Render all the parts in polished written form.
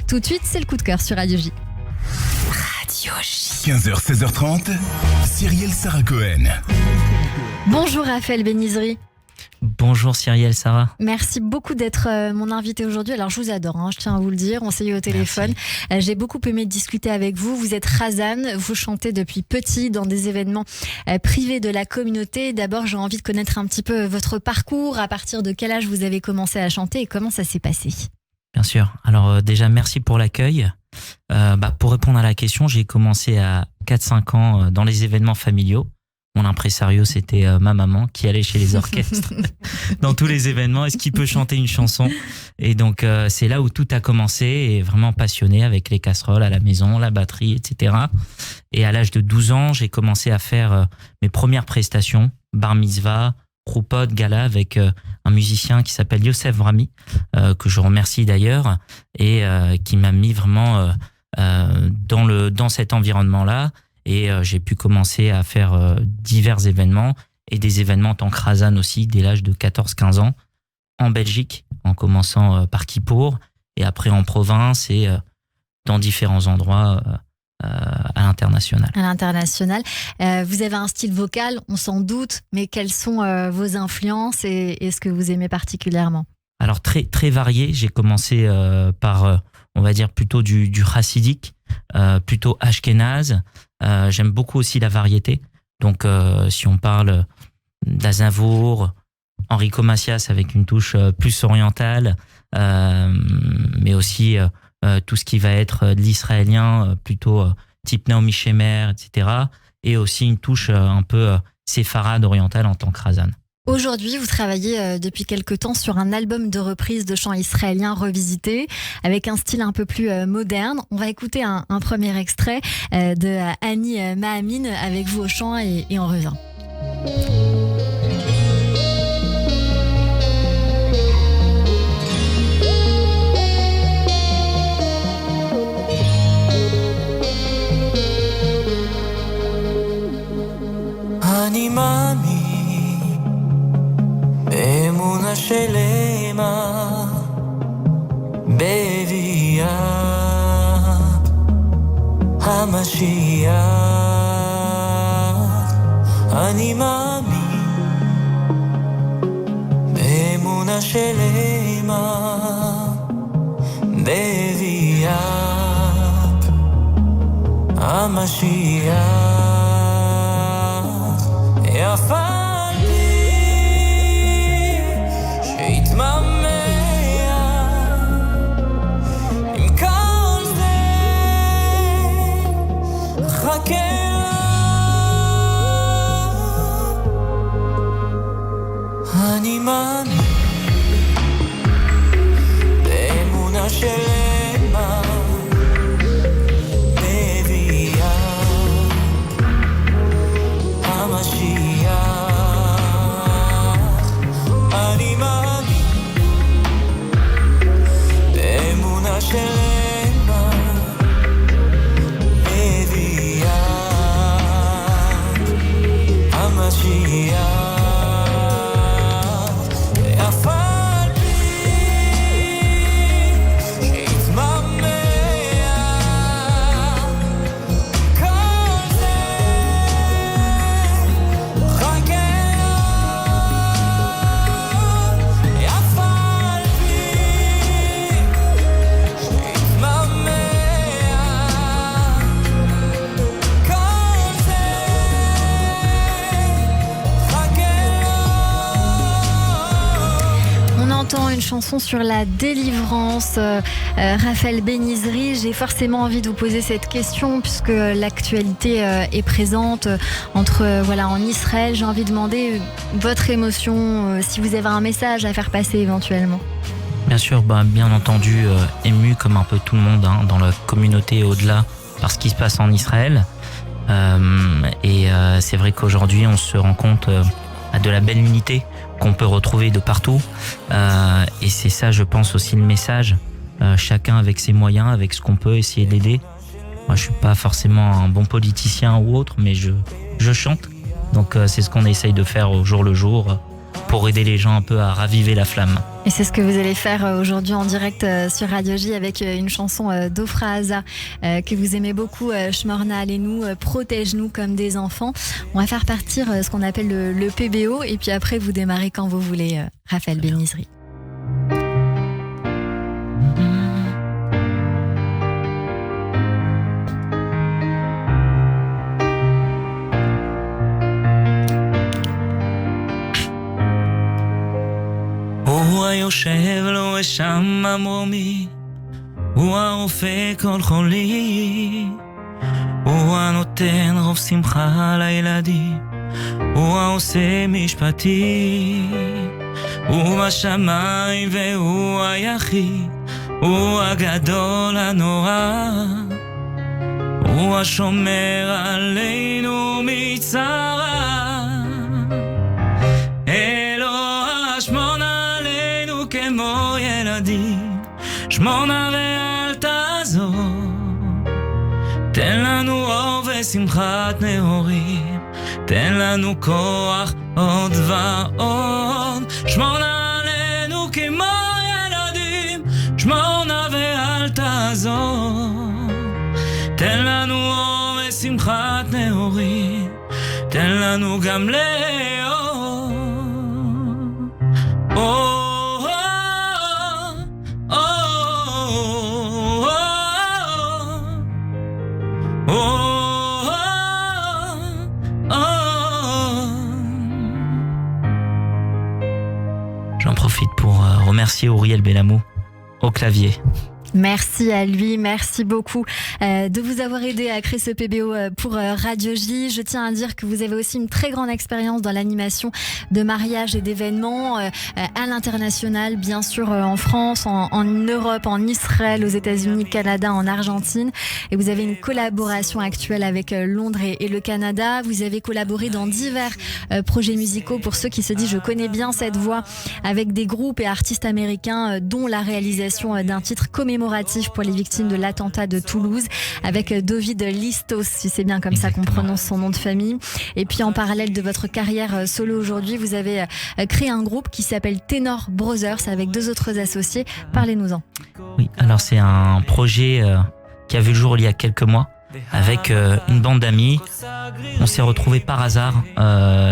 Tout de suite, c'est le coup de cœur sur Radio J. Radio J. 15h, 16h30, Cyrielle Sarah Cohen. Bonjour Raphaël Benizri. Bonjour Cyrielle Sarah. Merci beaucoup d'être mon invité aujourd'hui. Alors je vous adore, je tiens à vous le dire, on s'est eu au téléphone. J'ai beaucoup aimé discuter avec vous. Vous êtes Razan, vous chantez depuis petit dans des événements privés de la communauté. D'abord j'ai envie de connaître un petit peu votre parcours, à partir de quel âge vous avez commencé à chanter et comment ça s'est passé. Bien sûr, alors déjà merci pour l'accueil. Pour répondre à la question, j'ai commencé à 4-5 ans dans les événements familiaux. Mon impresario, c'était ma maman qui allait chez les orchestres dans tous les événements. Est-ce qu'il peut chanter une chanson? Et donc, c'est là où tout a commencé, et vraiment passionné avec les casseroles à la maison, la batterie, etc. Et à l'âge de 12 ans, j'ai commencé à faire mes premières prestations, bar mitzvah, croupot, gala, avec un musicien qui s'appelle Yosef Vrami, que je remercie d'ailleurs, et qui m'a mis vraiment dans cet environnement-là. Et j'ai pu commencer à faire divers événements, et des événements en tant que Razan aussi, dès l'âge de 14-15 ans, en Belgique, en commençant par Kippour, et après en province et dans différents endroits à l'international. À l'international. Vous avez un style vocal, on s'en doute, mais quelles sont vos influences et ce que vous aimez particulièrement? Alors très, très varié. J'ai commencé par, on va dire, plutôt du chassidique, plutôt ashkénaze. J'aime beaucoup aussi la variété. Donc, si on parle d'Aznavour, Enrico Macias avec une touche plus orientale, mais aussi tout ce qui va être de l'israélien, plutôt type Naomi Shemer, etc. Et aussi une touche un peu séfarade orientale en tant que Razan. Aujourd'hui, vous travaillez depuis quelque temps sur un album de reprises de chants israéliens revisités, avec un style un peu plus moderne. On va écouter un premier extrait de Annie Mahamin avec vous au chant et on revient. Annie Mahamin אמונה שלמה בביאת המשיח אני מאמין באמונה שלמה בביאת המשיח יפה אני מאמין באמונה שלמה בביאת המשיח אני מאמין באמונה שלמה בביאת המשיח Une chanson sur la délivrance. Raphaël Benizri, j'ai forcément envie de vous poser cette question puisque l'actualité est présente en Israël. J'ai envie de demander votre émotion, si vous avez un message à faire passer éventuellement. Bien sûr, bien entendu, ému comme un peu tout le monde dans la communauté et au-delà par ce qui se passe en Israël. C'est vrai qu'aujourd'hui, on se rend compte de la belle unité qu'on peut retrouver de partout. Et c'est ça, je pense, aussi le message. Chacun avec ses moyens, avec ce qu'on peut essayer d'aider. Moi, je suis pas forcément un bon politicien ou autre, mais je chante. Donc, c'est ce qu'on essaye de faire au jour le jour pour aider les gens un peu à raviver la flamme. Et c'est ce que vous allez faire aujourd'hui en direct sur Radio J avec une chanson d'Ofra Haza que vous aimez beaucoup, Shmorna Aleinu, protège-nous comme des enfants. On va faire partir ce qu'on appelle le PBO et puis après vous démarrez quand vous voulez, Raphaël Benizri. הוא היושב לו שם המרומי, הוא הרופא כל חולי, הוא הנותן רוב שמחה לילדים, הוא העושה משפטי, הוא בשמיים והוא היחיד, הוא הגדול הנורא, הוא השומר עלינו מצרה. אלוה שמור עלינו כמו ילדים, שמור ואל תעזור, תן לנו אור ושמחת נעורים, תן לנו כוח עוד ועוד, שמור עלינו כמו ילדים, שמור ואל תעזור, תן לנו אור ושמחת נעורים, תן לנו גם לאור. J'en profite pour remercier Auriel Bellamou au clavier. Merci à lui, merci beaucoup de vous avoir aidé à créer ce PBO pour Radio J. Je tiens à dire que vous avez aussi une très grande expérience dans l'animation de mariages et d'événements à l'international, bien sûr en France, en Europe, en Israël, aux États-Unis, Canada, en Argentine. Et vous avez une collaboration actuelle avec Londres et le Canada. Vous avez collaboré dans divers projets musicaux. Pour ceux qui se disent, je connais bien cette voix, avec des groupes et artistes américains, dont la réalisation d'un titre commémoratif pour les victimes de l'attentat de Toulouse avec David Listos, si c'est bien comme Exactement. ça qu'on prononce son nom de famille. Et puis en parallèle de votre carrière solo aujourd'hui, vous avez créé un groupe qui s'appelle Tenor Brothers avec 2 autres associés. Parlez-nous-en. Oui, alors c'est un projet qui a vu le jour il y a quelques mois avec une bande d'amis. On s'est retrouvés par hasard,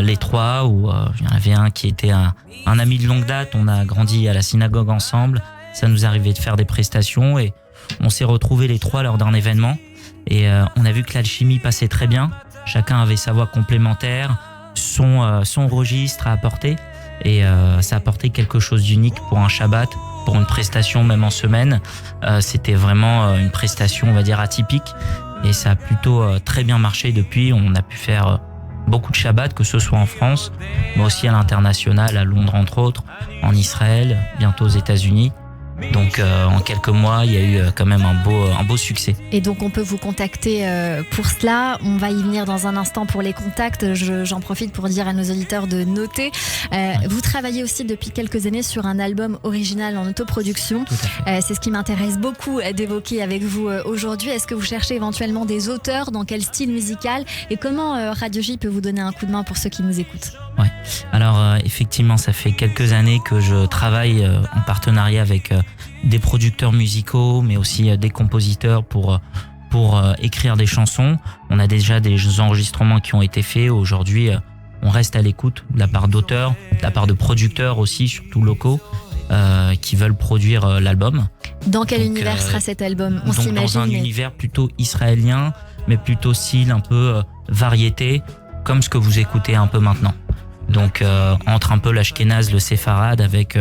les trois, où il y en avait un qui était un ami de longue date. On a grandi à la synagogue ensemble. Ça nous arrivait de faire des prestations et on s'est retrouvés les trois lors d'un événement. Et on a vu que l'alchimie passait très bien. Chacun avait sa voix complémentaire, son registre à apporter. Et ça apportait quelque chose d'unique pour un Shabbat, pour une prestation même en semaine. C'était vraiment une prestation, on va dire, atypique. Et ça a plutôt très bien marché depuis. On a pu faire beaucoup de Shabbats, que ce soit en France, mais aussi à l'international, à Londres entre autres, en Israël, bientôt aux États-Unis. Donc en quelques mois, il y a eu quand même un beau succès. Et donc on peut vous contacter pour cela. On va y venir dans un instant pour les contacts. J'en profite pour dire à nos auditeurs de noter. Vous travaillez aussi depuis quelques années sur un album original en autoproduction. C'est ce qui m'intéresse beaucoup d'évoquer avec vous aujourd'hui. Est-ce que vous cherchez éventuellement des auteurs? Dans quel style musical? Et comment Radio J peut vous donner un coup de main pour ceux qui nous écoutent? Ouais. Alors effectivement, ça fait quelques années que je travaille en partenariat avec des producteurs musicaux, mais aussi des compositeurs pour écrire des chansons. On a déjà des enregistrements qui ont été faits. Aujourd'hui, on reste à l'écoute de la part d'auteurs, de la part de producteurs aussi, surtout locaux, qui veulent produire l'album. Dans quel univers sera cet album? On s'imagine. Dans un univers plutôt israélien, mais plutôt style un peu variété, comme ce que vous écoutez un peu maintenant. Donc entre un peu l'ashkénaze, le séfarade, avec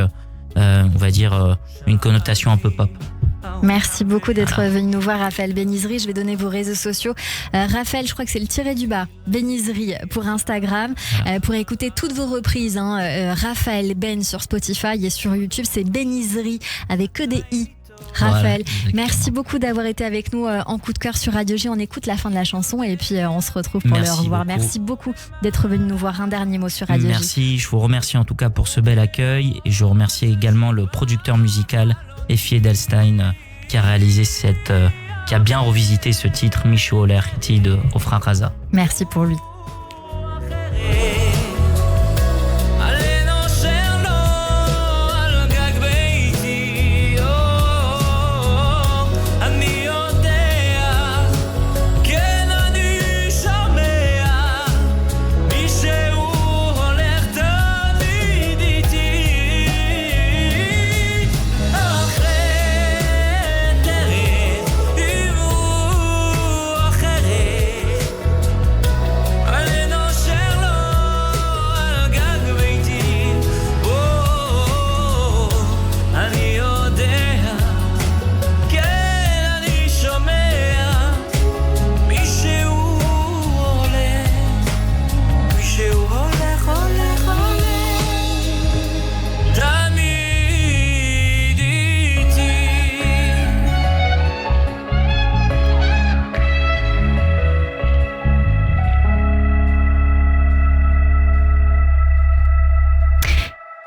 on va dire une connotation un peu pop. Merci beaucoup d'être venu nous voir, Raphaël Benizri. Je vais donner vos réseaux sociaux. Raphaël, je crois que c'est le tiré-du-bas Benizri pour Instagram. Pour écouter toutes vos reprises, Raphaël Ben sur Spotify et sur YouTube, c'est Benizri avec que des i. Raphaël, voilà, merci beaucoup d'avoir été avec nous en coup de cœur sur Radio J. On écoute la fin de la chanson et puis on se retrouve pour le revoir. Merci beaucoup d'être venu nous voir. Un dernier mot sur Radio J. Merci, je vous remercie en tout cas pour ce bel accueil et je remercie également le producteur musical Effie Edelstein qui a réalisé qui a bien revisité ce titre Michou Oler de Ofra Haza. Merci pour lui.